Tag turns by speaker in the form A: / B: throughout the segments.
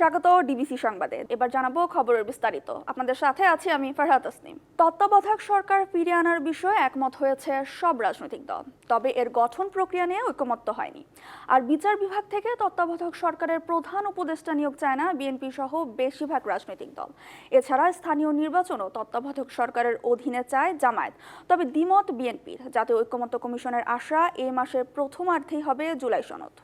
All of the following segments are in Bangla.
A: স্বাগত ডিবিসি সংবাদে। এবার জানাবো খবরের বিস্তারিত। আপনাদের সাথে আছি আমি ফারহাত তাসনিম। তত্ত্বাবধায়ক সরকার ফিরিয়ে আনার বিষয়ে একমত হয়েছে সব রাজনৈতিক দল, তবে এর গঠন প্রক্রিয়া নিয়ে ঐকমত্য হয়নি। আর বিচার বিভাগ থেকে তত্ত্বাবধায়ক সরকারের প্রধান উপদেষ্টা নিয়োগ চায় না বিএনপি সহ বেশিরভাগ রাজনৈতিক দল। এছাড়া স্থানীয় নির্বাচনও তত্ত্বাবধায়ক সরকারের অধীনে চায় জামায়াত, তবে দ্বিমত বিএনপির। জাতীয় ঐকমত্য কমিশনের আশা এই মাসের প্রথমার্ধেই হবে জুলাই সনদ।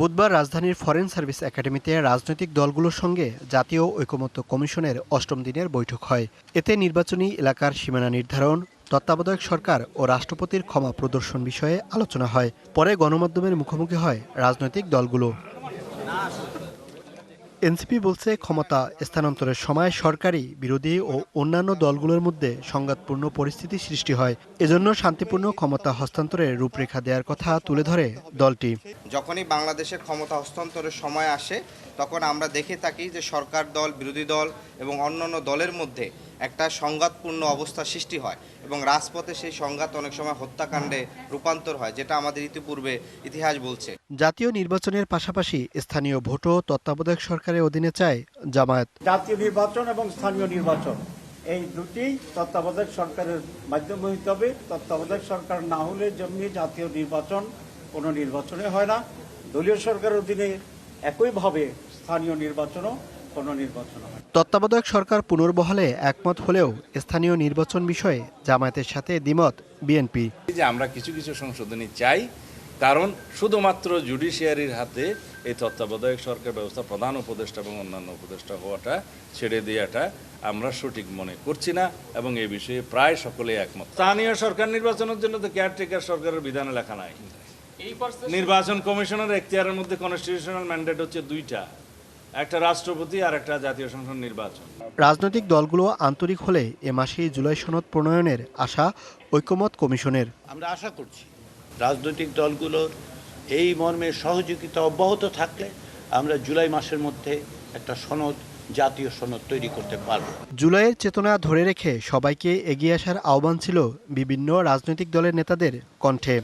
B: বুধবার রাজধানীর ফরেন সার্ভিস একাডেমিতে রাজনৈতিক দলগুলোর সঙ্গে জাতীয় ঐকমত্য কমিশনের ৮ম দিনের বৈঠক হয়। এতে নির্বাচনী এলাকার সীমানা নির্ধারণ, তত্ত্বাবধায়ক সরকার ও রাষ্ট্রপতির ক্ষমা প্রদর্শন বিষয়ে আলোচনা হয়। পরে গণমাধ্যমের মুখোমুখি হয় রাজনৈতিক দলগুলো। এনসিপি বলছে, ক্ষমতা স্থানান্তরের সময় সরকারি, বিরোধী ও অন্যান্য দলগুলোর মধ্যে সংঘাতপূর্ণ পরিস্থিতি সৃষ্টি হয়। এজন্য শান্তিপূর্ণ ক্ষমতা হস্তান্তরের রূপরেখা দেওয়ার কথা তুলে ধরে দলটি।
C: যখনই বাংলাদেশের ক্ষমতা হস্তান্তরের সময় আসে তখন আমরা দেখে থাকি যে সরকার দল, বিরোধী দল এবং অন্যান্য দলের মধ্যে একটা সংঘাতপূর্ণ অবস্থা সৃষ্টি হয় এবং রাজপথে সেই সংঘাত অনেক সময় হত্যাকাণ্ডে রূপান্তর হয়, যেটা আমাদের ইতিপূর্বে ইতিহাস বলছে।
B: জাতীয় নির্বাচনের পাশাপাশি স্থানীয় ভোটও তত্ত্বাবধায়ক সরকারের অধীনে চায় জামায়াত।
D: জাতীয় নির্বাচন এবং স্থানীয় নির্বাচন এই দুটি তত্ত্বাবধায়ক সরকারের মাধ্যমে হতে হবে। তত্ত্বাবধায়ক সরকার না হলে যেমনি জাতীয় নির্বাচন কোনো নির্বাচনে হয় না, দলীয় সরকারের অধীনে একইভাবে স্থানীয় নির্বাচনও কোনো নির্বাচন হয়।
B: তত্ত্বাবধায়ক সরকার পুনর্বহালে একমত হলেও স্থানীয় নির্বাচন বিষয়ে জামায়াতের সাথে দ্বিমত বিএনপি।
E: যে আমরা কিছু কিছু সংশোধনী চাই, কারণ শুধুমাত্র জুডিশিয়ারির হাতে এই তত্ত্বাবধায়ক সরকার ব্যবস্থা, প্রধান উপদেষ্টা এবং অন্যান্য উপদেষ্টা হওয়াটা ছেড়ে দেওয়াটা আমরা সঠিক মনে করছি না এবং এই বিষয়ে প্রায় সকলেই একমত। স্থানীয় সরকার নির্বাচনের জন্য তো কেয়ারটেকার সরকারের বিধানে লেখা নাই। নির্বাচন কমিশনের এখতিয়ারের মধ্যে কনস্টিটিউশনাল ম্যান্ডেট হচ্ছে দুইটা, একটা রাষ্ট্রপতি আর একটা জাতীয় সংসদ নির্বাচন।
B: রাজনৈতিক দলগুলো আন্তরিক হলে এ মাসেই জুলাই সনদ প্রণয়নের আশা ঐকমত্য কমিশনের।
F: আমরা আশা করছি রাজনৈতিক দলগুলোর এই মর্মে সহযোগিতা অব্যাহত থাকলে আমরা জুলাই মাসের মধ্যে একটা সনদ, জাতীয় সনদ তৈরি করতে পারব।
B: জুলাইয়ের চেতনা ধরে রেখে সবাইকে এগিয়ে আসার আহ্বান ছিল বিভিন্ন রাজনৈতিক দলের নেতাদের কণ্ঠে।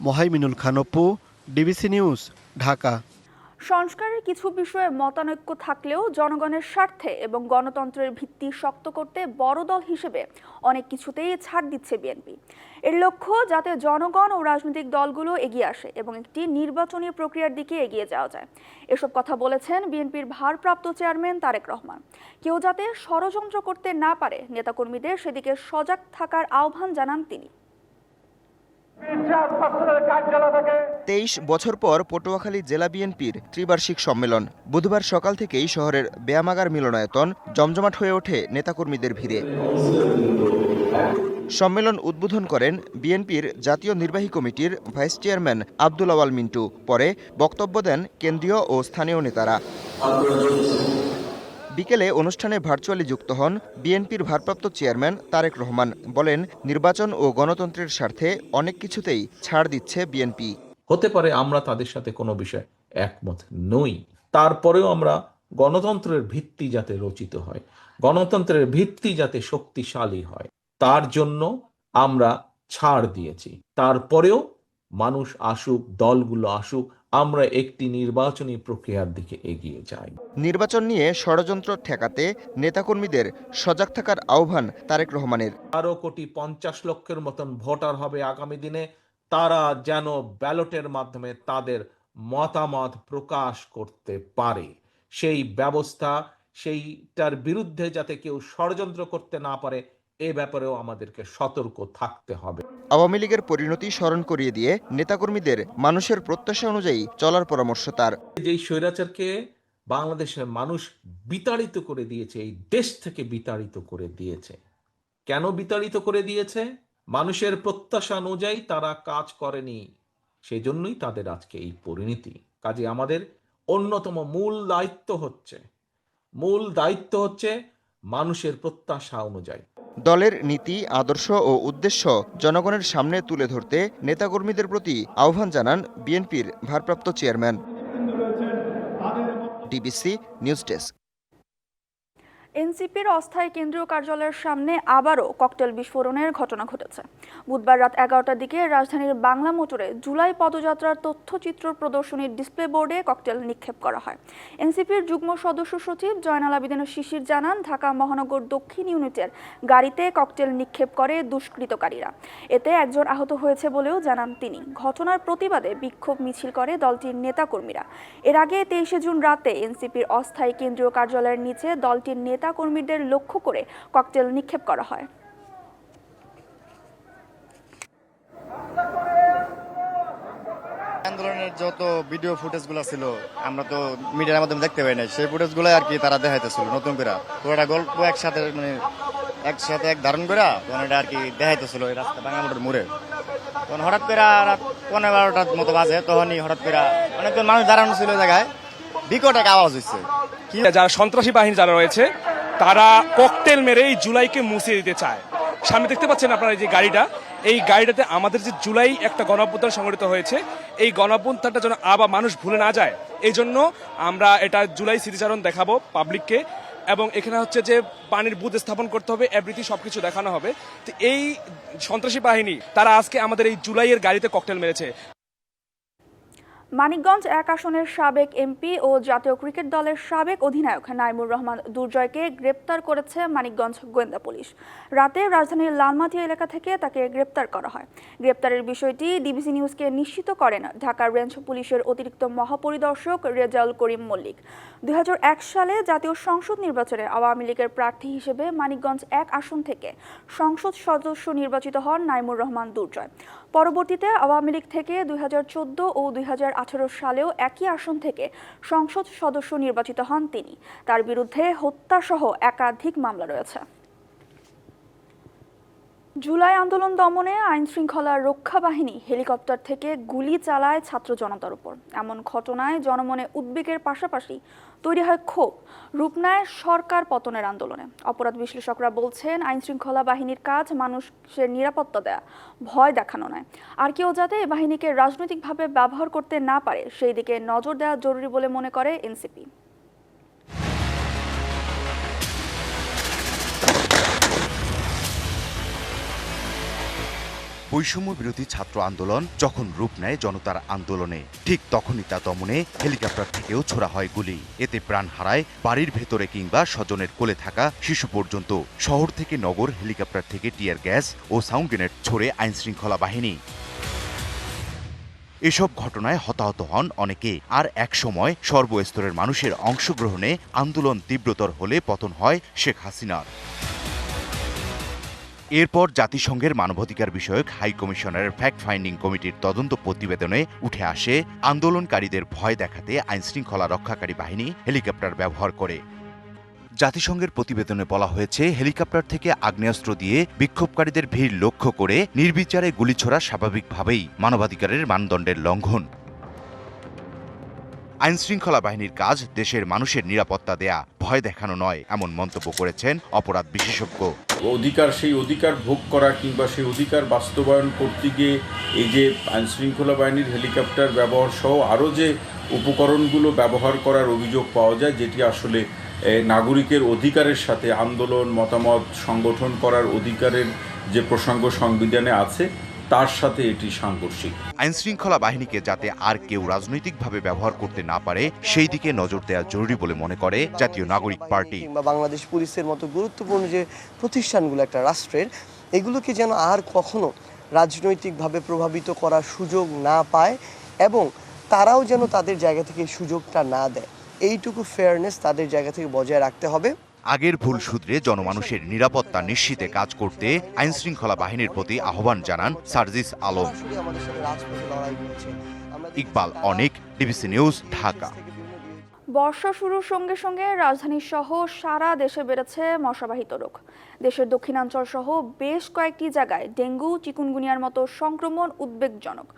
B: মোহাইমিনুল খান অপু, ডিবিসি নিউজ, ঢাকা।
A: সংস্কারের কিছু বিষয়ে মতানৈক্য থাকলেও জনগণের স্বার্থে এবং গণতন্ত্রের ভিত্তি শক্ত করতে বড় দল হিসেবে অনেক কিছুতেই ছাড় দিচ্ছে বিএনপি। এর লক্ষ্য যাতে জনগণ ও রাজনৈতিক দলগুলো এগিয়ে আসে এবং একটি নির্বাচনী প্রক্রিয়ার দিকে এগিয়ে যাওয়া যায়। এসব কথা বলেছেন বিএনপির ভারপ্রাপ্ত চেয়ারম্যান তারেক রহমান। কেউ যাতে ষড়যন্ত্র করতে না পারে, নেতাকর্মীদের সেদিকে সজাগ থাকার আহ্বান জানান তিনি।
G: 23 বছর পর পটুয়াখালী জেলা বিএনপির ত্রিবার্ষিক সম্মেলন। বুধবার সকাল থেকেই শহরের ব্যায়ামাগার মিলনায়তন জমজমাট হয়ে ওঠে নেতাকর্মীদের ভিড়ে। সম্মেলন উদ্বোধন করেন বিএনপির জাতীয় নির্বাহী কমিটির ভাইস চেয়ারম্যান আব্দুল আওয়াল মিন্টু। পরে বক্তব্য দেন কেন্দ্রীয় ও স্থানীয় নেতারা। বিকেলে অনুষ্ঠানে ভার্চুয়ালি যুক্ত হন বিএনপির ভারপ্রাপ্ত চেয়ারম্যান তারেক রহমান। বলেন, নির্বাচন ও গণতন্ত্রের স্বার্থে অনেক কিছুতেই ছাড় দিচ্ছে বিএনপি।
H: হতে পারে আমরা তাদের সাথে কোনো বিষয় একমত নই, তারপরেও আমরা গণতন্ত্রের ভিত্তি যাতে রচিত হয়, গণতন্ত্রের ভিত্তি যাতে শক্তিশালী হয়, তার জন্য আমরা ছাড় দিয়েছি। তারপরেও মানুষ আসুক, দলগুলো আসুক, আমরা একটি নির্বাচনী প্রক্রিয়ার দিকে এগিয়ে যাই।
G: নির্বাচন নিয়ে ষড়যন্ত্র ঠেকাতে নেতাকর্মীদের সজাগ থাকার আহ্বান তারেক রহমানের।
H: 12,50,00,000 মতন ভোটার হবে আগামী দিনে, তারা যেন ব্যালটের মাধ্যমে তাদের মতামত প্রকাশ করতে পারে। সেই ব্যবস্থা, সেইটার বিরুদ্ধে যাতে কেউ ষড়যন্ত্র করতে না পারে, এ ব্যাপারেও আমাদেরকে সতর্ক থাকতে হবে।
G: আওয়ামী লীগের পরিণতি স্মরণ করিয়ে দিয়ে নেতাকর্মীদের মানুষের প্রত্যাশা অনুযায়ী চলার পরামর্শ তার।
H: যেই স্বৈরাচারকে বাংলাদেশের মানুষ বিতাড়িত করে দিয়েছে, এই দেশ থেকে বিতাড়িত করে দিয়েছে। কেন বিতাড়িত করে দিয়েছে? মানুষের প্রত্যাশা অনুযায়ী তারা কাজ করেনি, সেজন্যই তাদের আজকে এই পরিণতি। কাজে আমাদের অন্যতম মূল দায়িত্ব হচ্ছে মানুষের প্রত্যাশা অনুযায়ী
G: দলের নীতি, আদর্শ ও উদ্দেশ্য জনগণের সামনে তুলে ধরতে নেতাকর্মীদের প্রতি আহ্বান জানান বিএনপির ভারপ্রাপ্ত চেয়ারম্যান। DBC news desk.
A: এনসিপির অস্থায়ী কেন্দ্রীয় কার্যালয়ের সামনে আবারও ককটেল বিস্ফোরণের ঘটনা ঘটেছে। বুধবার রাত 11টার দিকে রাজধানীর বাংলা মোটরে জুলাই পদযাত্রার তথ্যচিত্র প্রদর্শনীর ডিসপ্লে বোর্ডে ককটেল নিক্ষেপ করা হয়। এনসিপির যুগ্ম সদস্য সচিব জয়নাল আবেদিন শিশির জানান, ঢাকা মহানগর দক্ষিণ ইউনিটের গাড়িতে ককটেল নিক্ষেপ করে দুষ্কৃতকারীরা। এতে একজন আহত হয়েছে বলেও জানান তিনি। ঘটনার প্রতিবাদে বিক্ষোভ মিছিল করে দলটির নেতাকর্মীরা। এর আগে 23 জুন রাতে এনসিপির অস্থায়ী কেন্দ্রীয় কার্যালয়ের নিচে দলটির নেতাকর্মীদের লক্ষ্য করে ককটেল নিক্ষেপ করা হয়।
I: আন্দোলনের যত ভিডিও ফুটেজগুলো ছিল আমরা তো মিডিয়ার মাধ্যমে দেখতে পাই না, সেই ফুটেজগুলো আর কি তারা দেখাইতেছিল নতুন করে পুরোটা গল্প একসাথে এক ধারণ করে তখন এটা আর কি দেখাইতেছিল এই রাস্তা বাংলা মোটর মোড়ে। তখন হঠাৎ করে রাত 11-12টার মতো বাজে, তখনই হঠাৎ করে অনেকজন মানুষ দাঁড়ানো ছিল জায়গায়, বিকট এক আওয়াজ হচ্ছে।
J: যারা সন্ত্রাসী বাহিনী যারা রয়েছে তারা ককটেল মেরে এই জুলাইকে মুছিয়ে দিতে চায়। সামনে দেখতে পাচ্ছেন আপনারা যে গাড়িটা, এই গাড়িটাতে আমাদের যে জুলাই একটা গণঅভ্যুত্থান সংগঠিত হয়েছে, এই গণঅভ্যুত্থানটা যেন আবার মানুষ ভুলে না যায়, এই জন্য আমরা এটা জুলাই স্মৃতিচারণ দেখাবো পাবলিককে। এবং এখানে হচ্ছে যে পানির বুথ স্থাপন করতে হবে, এভরিথিং সবকিছু দেখানো হবে। তো এই সন্ত্রাসী বাহিনী তারা আজকে আমাদের এই জুলাইয়ের গাড়িতে ককটেল মেরেছে।
A: মানিকগঞ্জ 1 আসনের সাবেক এমপি ও জাতীয় ক্রিকেট দলের সাবেক অধিনায়ক নাইমুর রহমান দুর্জয়কে গ্রেপ্তার করেছে মানিকগঞ্জ গোয়েন্দা পুলিশ। রাতে রাজধানীর লালমাটিয়া এলাকা থেকে তাকে গ্রেপ্তার করা হয়। গ্রেপ্তারের বিষয়টি ডিবিসি নিউজকে নিশ্চিত করেন ঢাকা রেঞ্জ পুলিশের অতিরিক্ত মহাপরিদর্শক রেজাউল করিম মল্লিক। 2001 সালে জাতীয় সংসদ নির্বাচনে আওয়ামী লীগের প্রার্থী হিসেবে মানিকগঞ্জ 1 আসন থেকে সংসদ সদস্য নির্বাচিত হন নাইমুর রহমান দুর্জয়। পরবর্তীতে আওয়ামী লীগ থেকে 2014 ও 2018 সালেও একই আসন থেকে সংসদ সদস্য নির্বাচিত হন তিনি। তার বিরুদ্ধে হত্যাসহ একাধিক মামলা রয়েছে। জুলাই আন্দোলন দমনে আইনশৃঙ্খলা রক্ষা বাহিনী হেলিকপ্টার থেকে গুলি চালায় ছাত্র জনতার উপর। এমন ঘটনায় জনমনে উদ্বেগের পাশাপাশি তৈরি হয় ক্ষোভ, রূপ নেয় সরকার পতনের আন্দোলনে। অপরাধ বিশ্লেষকরা বলছেন, আইনশৃঙ্খলা বাহিনীর কাজ মানুষের নিরাপত্তা দেয়া, ভয় দেখানো নয়। আর কেউ যাতে এই বাহিনীকে রাজনৈতিকভাবে ব্যবহার করতে না পারে সেই দিকে নজর দেওয়া জরুরি বলে মনে করে এনসিপি।
K: বৈষম্য বিরোধী ছাত্র আন্দোলন যখন রূপ নেয় জনতার আন্দোলনে, ঠিক তখনই তা দমনে হেলিকপ্টার থেকেও ছোড়া হয় গুলি। এতে প্রাণ হারায় বাড়ির ভেতরে কিংবা স্বজনের কোলে থাকা শিশু পর্যন্ত। শহর থেকে নগর হেলিকপ্টার থেকে টিয়ার গ্যাস ও সাউন্ড গ্রেনেড ছোড়ে আইনশৃঙ্খলা বাহিনী। এসব ঘটনায় হতাহত হন অনেকে। আর একসময় সর্বস্তরের মানুষের অংশগ্রহণে আন্দোলন তীব্রতর হলে পতন হয় শেখ হাসিনার। এরপর জাতিসংঘের মানবাধিকার বিষয়ক হাই কমিশনারের ফ্যাক্ট ফাইন্ডিং কমিটির তদন্ত প্রতিবেদনে উঠে আসে, আন্দোলনকারীদের ভয় দেখাতে আইনশৃঙ্খলা রক্ষাকারী বাহিনী হেলিকপ্টার ব্যবহার করে। জাতিসংঘের প্রতিবেদনে বলা হয়েছে, হেলিকপ্টার থেকে আগ্নেয়াস্ত্র দিয়ে বিক্ষোভকারীদের ভিড় লক্ষ্য করে নির্বিচারে গুলি ছোড়া স্বাভাবিকভাবেই মানবাধিকারের মানদণ্ডের লঙ্ঘন। আইনশৃঙ্খলা বাহিনীর কাজ দেশের মানুষের নিরাপত্তা দেয়া, ভয় দেখানো নয়, এমন মন্তব্য করেছেন অপরাধ বিশেষজ্ঞ।
L: সেই অধিকার ভোগ করা কিংবা সেই অধিকার বাস্তবায়ন করতে গিয়ে এই যে আইনশৃঙ্খলা বাহিনীর হেলিকপ্টার ব্যবহার সহ আরও যে উপকরণগুলো ব্যবহার করার অভিযোগ পাওয়া যায়, যেটি আসলে নাগরিকের অধিকারের সাথে আন্দোলন মতামত সংগঠন করার অধিকারের যে প্রসঙ্গ সংবিধানে আছে তার সাথে এটি সাংঘর্ষিক।
K: আইনশৃঙ্খলা বাহিনীকে যাতে আর কেউ রাজনৈতিকভাবে ব্যবহার করতে না পারে সেই দিকে নজর দেওয়া জরুরি বলে মনে করে জাতীয় নাগরিক পার্টি।
M: বাংলাদেশ পুলিশের মতো গুরুত্বপূর্ণ যে প্রতিষ্ঠানগুলো একটা রাষ্ট্রের, এগুলোকে যেন আর কখনো রাজনৈতিকভাবে প্রভাবিত করার সুযোগ না পায় এবং তারাও যেন তাদের জায়গা থেকে সুযোগটা না দেয়, এইটুকু ফেয়ারনেস তাদের জায়গা থেকে বজায় রাখতে হবে।
K: আগের ভুল শুধরে জনমানুষের নিরাপত্তা নিশ্চিতে কাজ করতে আইনশৃঙ্খলা বাহিনীর প্রতি আহ্বান জানান সার্জিস আলম। ইকবাল অনিক, ডিবিসি নিউজ, ঢাকা।
A: বর্ষা শুরুর সঙ্গে সঙ্গে রাজধানী সহ সারা দেশে বেড়েছে মশাবাহিত রোগ। দেশের দক্ষিণাঞ্চল সহ বেশ কয়েকটি জায়গায় ডেঙ্গু, চিকুনগুনিয়ার মতো সংক্রমণ উদ্বেগজনক।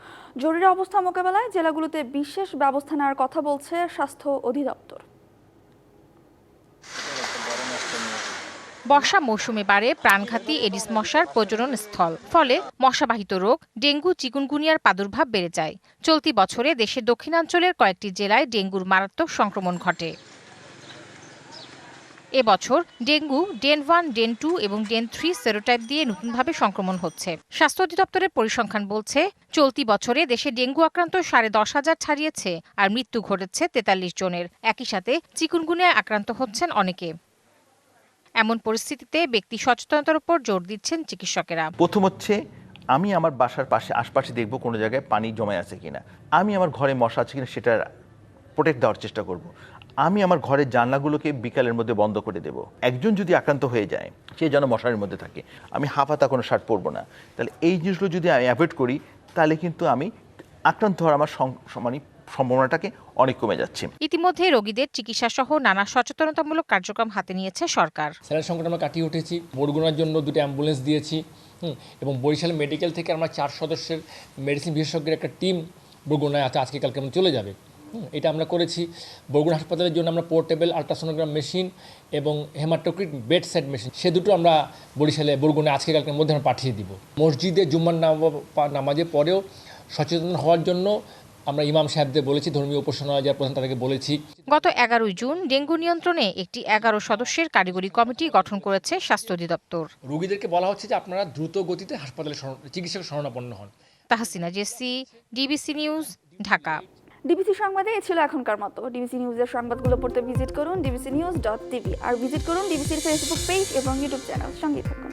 A: জরুরি অবস্থা মোকাবেলায় জেলাগুলোতে বিশেষ ব্যবস্থা নেওয়ার কথা বলছে স্বাস্থ্য অধিদপ্তর।
N: বর্ষা মৌসুমে বাড়ে প্রাণঘাতী এডিস মশার প্রজনন স্থল, ফলে মশাবাহিত রোগ ডেঙ্গু, চিকুনগুনিয়ার প্রাদুর্ভাব বেড়ে যায়। চলতি বছরে দেশের দক্ষিণাঞ্চলের কয়েকটি জেলায় ডেঙ্গুর মারাত্মক সংক্রমণ ঘটে। এবছর ডেঙ্গু ডেন 1, ডেন 2 এবং ডেন 3 সেরোটাইপ দিয়ে নতুনভাবে সংক্রমণ হচ্ছে। স্বাস্থ্য অধিদপ্তরের পরিসংখ্যান বলছে চলতি বছরে দেশে ডেঙ্গু আক্রান্ত 10,500 ছাড়িয়েছে আর মৃত্যু ঘটেছে 43 জনের। একই সাথে চিকুনগুনিয়ায় আক্রান্ত হচ্ছেন অনেকে। এমন পরিস্থিতিতে ব্যক্তি সচেতনতার উপর জোর দিচ্ছেন চিকিৎসকেরা।
O: প্রথম হচ্ছে আমি আমার বাসার পাশে আশপাশে দেখব কোনো জায়গায় পানি জমে আছে কিনা, আমি আমার ঘরে মশা আছে কিনা সেটা প্রোটেক্ট দেওয়ার চেষ্টা করব। আমি আমার ঘরের জানলাগুলোকে বিকালের মধ্যে বন্ধ করে দেব। একজন যদি আক্রান্ত হয়ে যায় সে যেন মশারির মধ্যে থাকে, আমি হাফাতা কোনো শার্ট পরবো না। তাহলে এই জিনিসগুলো যদি আমি অ্যাভয়েড করি তাহলে কিন্তু আমি আক্রান্ত হওয়ার আমার সম্ভাবনাটাকে অনেক কমে যাচ্ছে।
N: ইতিমধ্যে রোগীদের চিকিৎসা সহ নানা সচেতনতামূলক কার্যক্রম হাতে নিয়েছে সরকার।
P: স্যালাইন সংকট আমরা কাটিয়ে উঠেছি, বরগুনার জন্য 2টি অ্যাম্বুলেন্স দিয়েছি এবং বরিশাল মেডিকেল থেকে আমরা 4 সদস্যের মেডিসিন বিশেষজ্ঞের একটা টিম বরগুনায় আছে, আজকে কালকে চলে যাবে। এটা আমরা করেছি। বরগুনা হাসপাতালের জন্য আমরা পোর্টেবল আল্ট্রাসোনোগ্রাম মেশিন এবং হেমাটোক্রিট বেড সেট মেশিন সে দুটো আমরা বরগুনায় আজকে কালকের মধ্যে আমরা পাঠিয়ে দিব। মসজিদে জুম্মার নামাজের পরেও সচেতন হওয়ার জন্য আমরা ইমাম সাহেবদের বলেছি, ধর্মীয় উপাসনালয় যারা প্রধান তাদেরকে বলেছি।
N: গত 11 জুন ডেঙ্গু নিয়ন্ত্রণে একটি 11 সদস্যের কারিগরি কমিটি গঠন করেছে স্বাস্থ্য অধিদপ্তর।
P: রোগীদেরকে বলা হচ্ছে যে আপনারা দ্রুত গতিতে হাসপাতালে চিকিৎসকের শরণাপন্ন হন।
N: তাহসিনা জেসি, ডিবিসি নিউজ, ঢাকা।
A: ডিবিসি সংবাদে এ ছিল এখনকার মতো। ডিবিসি নিউজের সংবাদগুলো পড়তে ভিজিট করুন dbcnews.tv আর ভিজিট করুন ডিবিসির ফেসবুক পেজ এবং ইউটিউব চ্যানেল। সঙ্গে থাকুন।